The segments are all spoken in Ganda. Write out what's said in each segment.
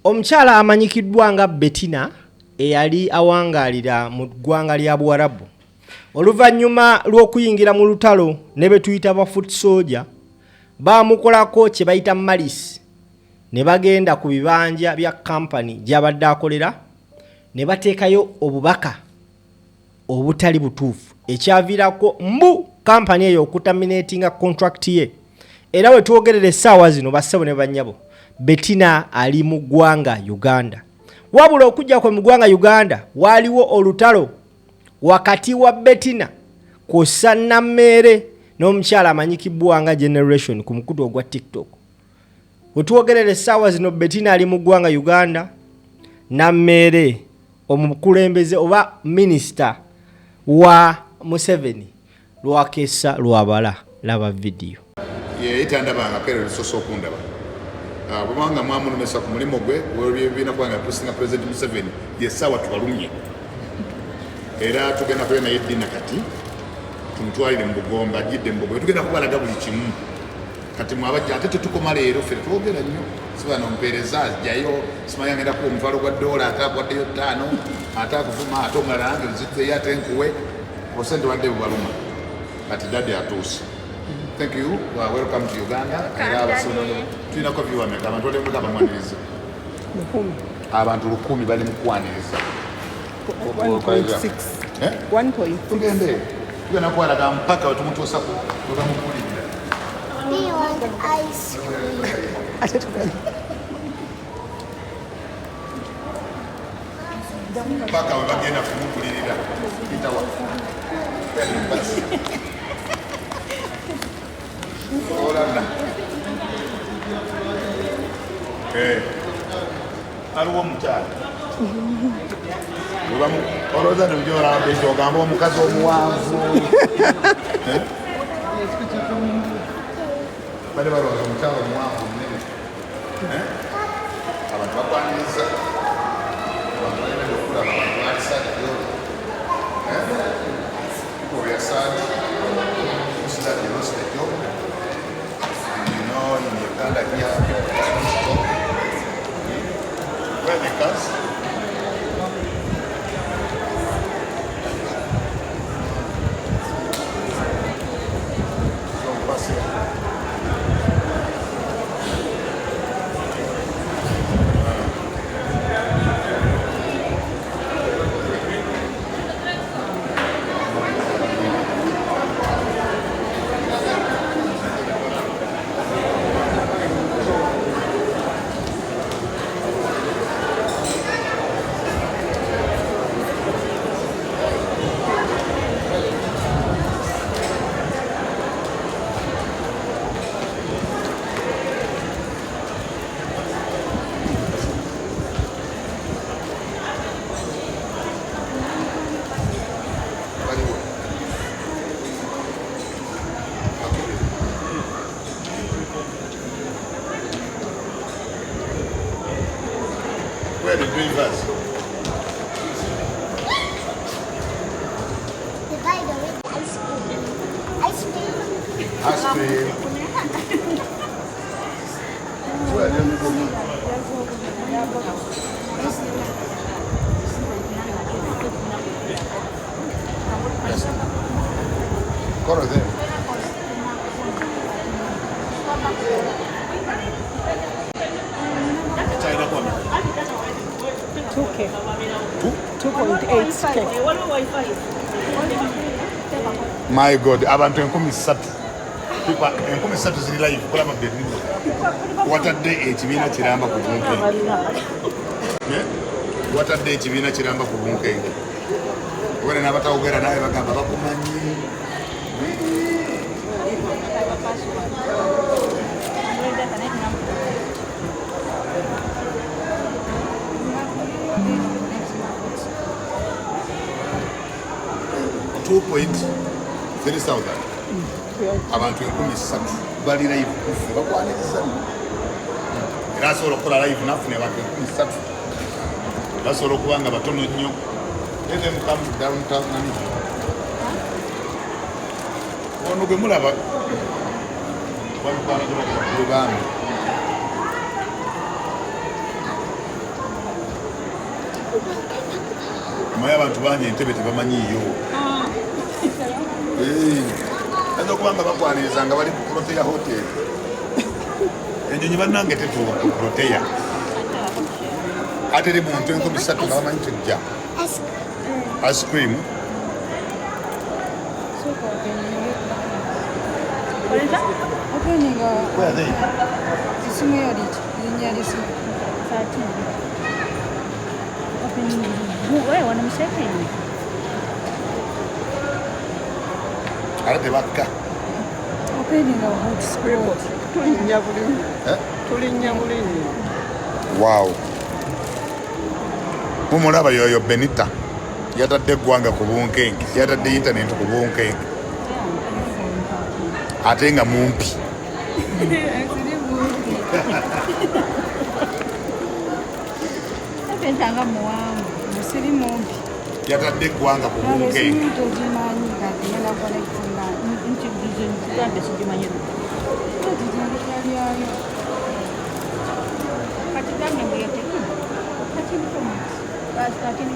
Omukyala amanyikiddwa nga Bettina eyali awangalira mu ggwanga lya Buwarabu oluvannyuma lw'okuyingira mu lutalo ne betuyita ba foot soldier baamukolako kye bayita malisi ne bagenda ku bibanja bya kampani gy'abadde akolera ne bateekayo obubaka obutali butuufu ekyaviirako mbu kampani eyo okutaminatinga contract ye. Era we twogerera essaawa zino bassebo ne bannyabo Bettina ali mu ggwanga Uganda. Wabula okujja kwe mu ggwanga Uganda waliwo olutalo wakati wa Bettina kw'ossa Nammeere n'omukyala amanyikibbwa nga Generation ku mukutu ogwa TikTok. We twogerera essaawa zino Bettina ali mu ggwanga Uganda, Nammeere omukulembeze oba minisita wa Museveni lwakessa lwabala laba video. Itandabanga kero lusoso okundaba. Bwanga mwamunomesa ku mulimo gwe webina kwanga kusinga President Museveni yesawa tubalumye. Era tugenda kwena yedina kati tumutwalire mu Bugomba jidde mu Bugomba tugenda kubalaga buli kimu. Kati mwabajja ate tukoma leero ffe twogera nnyo sibana mpereza jayo simanya ngenda ku mvalo gwa dola atakwaddeyo 5 atakuvuma atongalange zitze yate nkuwe osente wadde bubaluma kati dadi atuusi. Thank you. Welcome to Uganda. Tulina ko viwa meka abantu bali mukaba mwaniriza. Abantu 10 bali mukwaniriza. 1.6. 1.6. Tugende. Tugenda kwalaga mpaka watumutuusa ku tukamukulira. Do you want ice cream? Mpaka wabagenda kumukulirira. Itawa. Hola. Aliwo omukyala olowooza nojora besi ogamba omukazi omuwanvu bali balowooza omukyala omuwanvu munene abantu bakwaniriza abantu balina okulaba abantu balisadyo obyasadi usidadde losidajjo in Uganda here. Where the cars? So pass here. Where the green vase? The guy with ice cream. Ice cream. Ice cream. Where the green Corre there. China one. 2K. 2.8K. My God, abantu 13. Pipa 13 ziri live kola mabedini. Watadde ekibiina kiramba ku bunke. Watadde ekibiina kiramba ku bunke. Wale nabatawogera naye bagamba bakumanyi. $2.3,000 abantu 13 bali live kufe bakwaniriza era asobola okukola live nafune abantu 13 basobola okubanga batono nnyo ete mukamu downtown ono gwe mulaba wano bambi Maya abantu bangi entebe tebamanyiiyo. Ayinza okuba nga bakwaniriza nga bali ku Protea Hotel. Ennyonyi bannange tetuuka ku Protea. Ate eri muntu 3,000 nga bamanyi tejja. Ice cream. Opening Where are they? Isumu yori linya Isumu 13. Opening wewe wanamshekeni. Ate tebakka. Opening hot spot. Tulinnya bulungi. Tulinnya bulungi. Wow. Mumulaba yoyo Benita. Yatadde eggwanga ku bunkenke. Yatadde internet ku bunkenke. Ate nga mumpi. Apentanga muwangu. Musiri mumpi. Yatadde eggwanga ku bunkenke. Tojimanyi kati yana connectinga. Nchi vision tugambe sijimanyi. Tojimanyi Kati gambe mbuyete. Kati mkomo. Basi kati ni.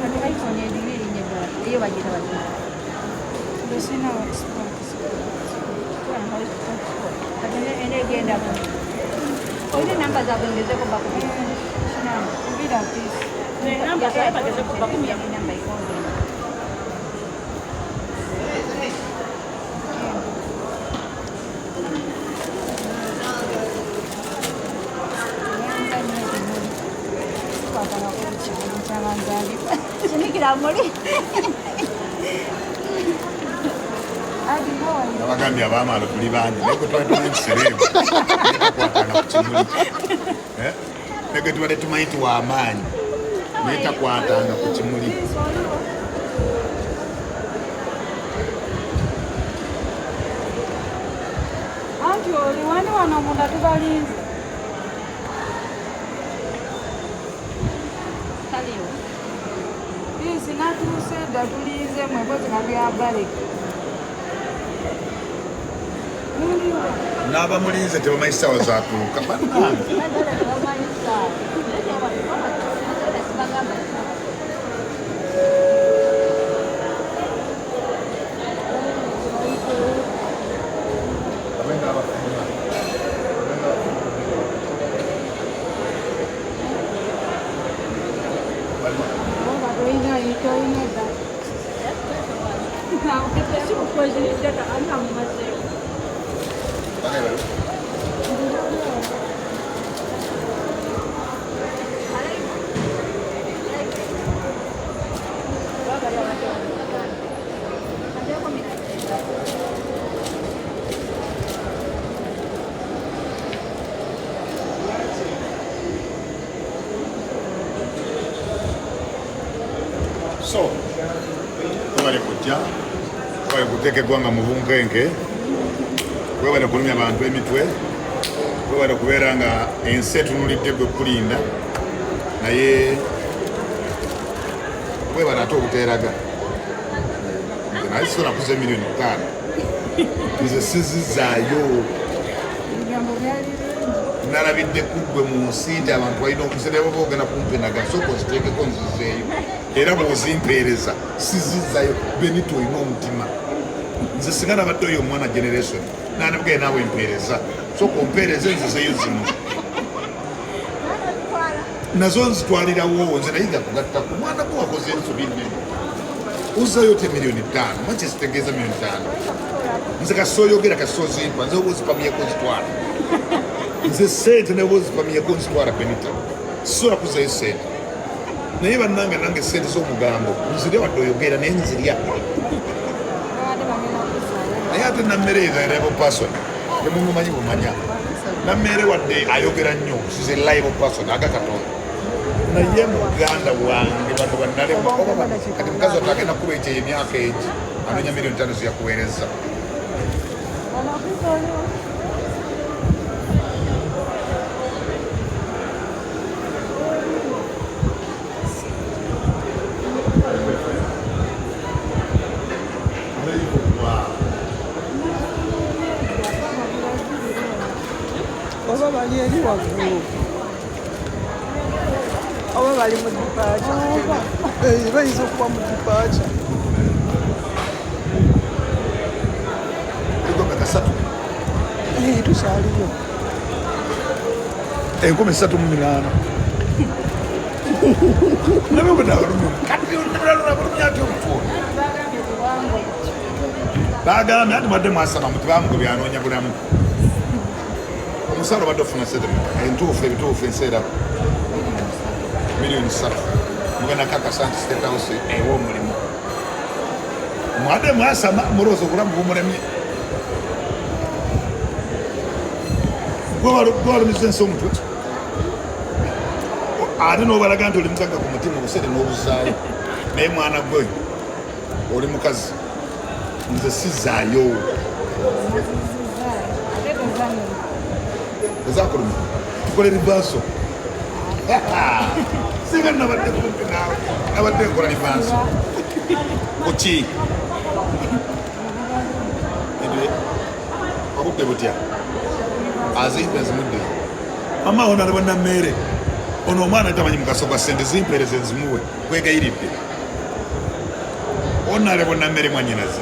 Kati iPhone edibiri nyeba. Iyo bagira bagira. Besina hot spot. Kati ene genda mu. Oyine namba zaabwe ngezeko bakumi. Bila please. Namba zaabwe ngezeko bakumi ya namba ikonde. Sinikira muri. Nabagambye abaamaalo tuli bangi naye gwe twali tumanyi kisereebu takwatanga ku kimuli. Ne gwe tubadde tumanyi tuwa amaanyi naye takwatanga ku kimuli. Anti oli wani wano munda tubalinze. Kaliyo. Isi natuuse dda tulinze mwebozi kagya baleka. N'abamulinze tebamanyi ssaawa zaatuuka bannange. So, webale kujja, webale kuteeka eggwanga mu bunkenke, webale kulumya abantu emitwe, webale kubeera nga ensi etunulidde gwe kulinda, naye webale ate obuteeraga. Nze naye sisobola kuza $5 million. Nze sizizaayo. Nalabidde kuggwe mu nsi nti abantu balina okusera baba ogenda kumpenaga sooka oziteekeko nzizeeyo era bw'ozimpeereza sizizzayo Benito olina omutima nze singa nabadde oyo omwana generation nanabugee naawe empeereza sooka ompeereze nzizeeyo zino nazo nzitwalirawo nze nayiga kugattako mwana gwe wakoze ensobi nnene uzzayo te $5 million maki zitegeeza $5 million nze kasooyogera kasooziimpa nze oba ozipamyeko zitwala nze sente nebo zipamyeko nzitwala Benita sisobola kuzayo sente naye bannange nange sente z'omugambo nzirya wadde oyogera naye nzirya naye ate nammere ezo live person temumumanyi bumanya nammere wadde ayogera nnyo size live person aga Katonda naye muganda wange bano bannalema kati mukazi wate agenda kuba ekyo emyaka egi anoonya $5 million ziyakuweereza oba bali eri waggulu oba bali mu dipaaca bayinza okuba mu dipaaca tukyaliyo 1,380 bagambye ati badde mwasaba muti bamugobya anoonya bulamu omusaala badde ofuna sente entuufu ebituufu enseera miliyoni 3 mugenda kakasa nti State House ewa omulimu mwadde mwasama mulowooza obulamu bumulemye gwalumiza ensi omutwe ate n'obalaga nti oli mukaga ku mutima obusere n'obuzaayo naye mwana gwe oli mukazi nze sizaayo ezakulumi tukola rivanso singa nabadde kumpi naawe nabadde nkola rivanso kuki obudde butya azimpe nzimudde mama ono alibwa nammeere ono omwana tamanyi mugaso gwa sente zimpeereze nzimuwe kwegayiridde ono alibwa nammeere mwanyinaze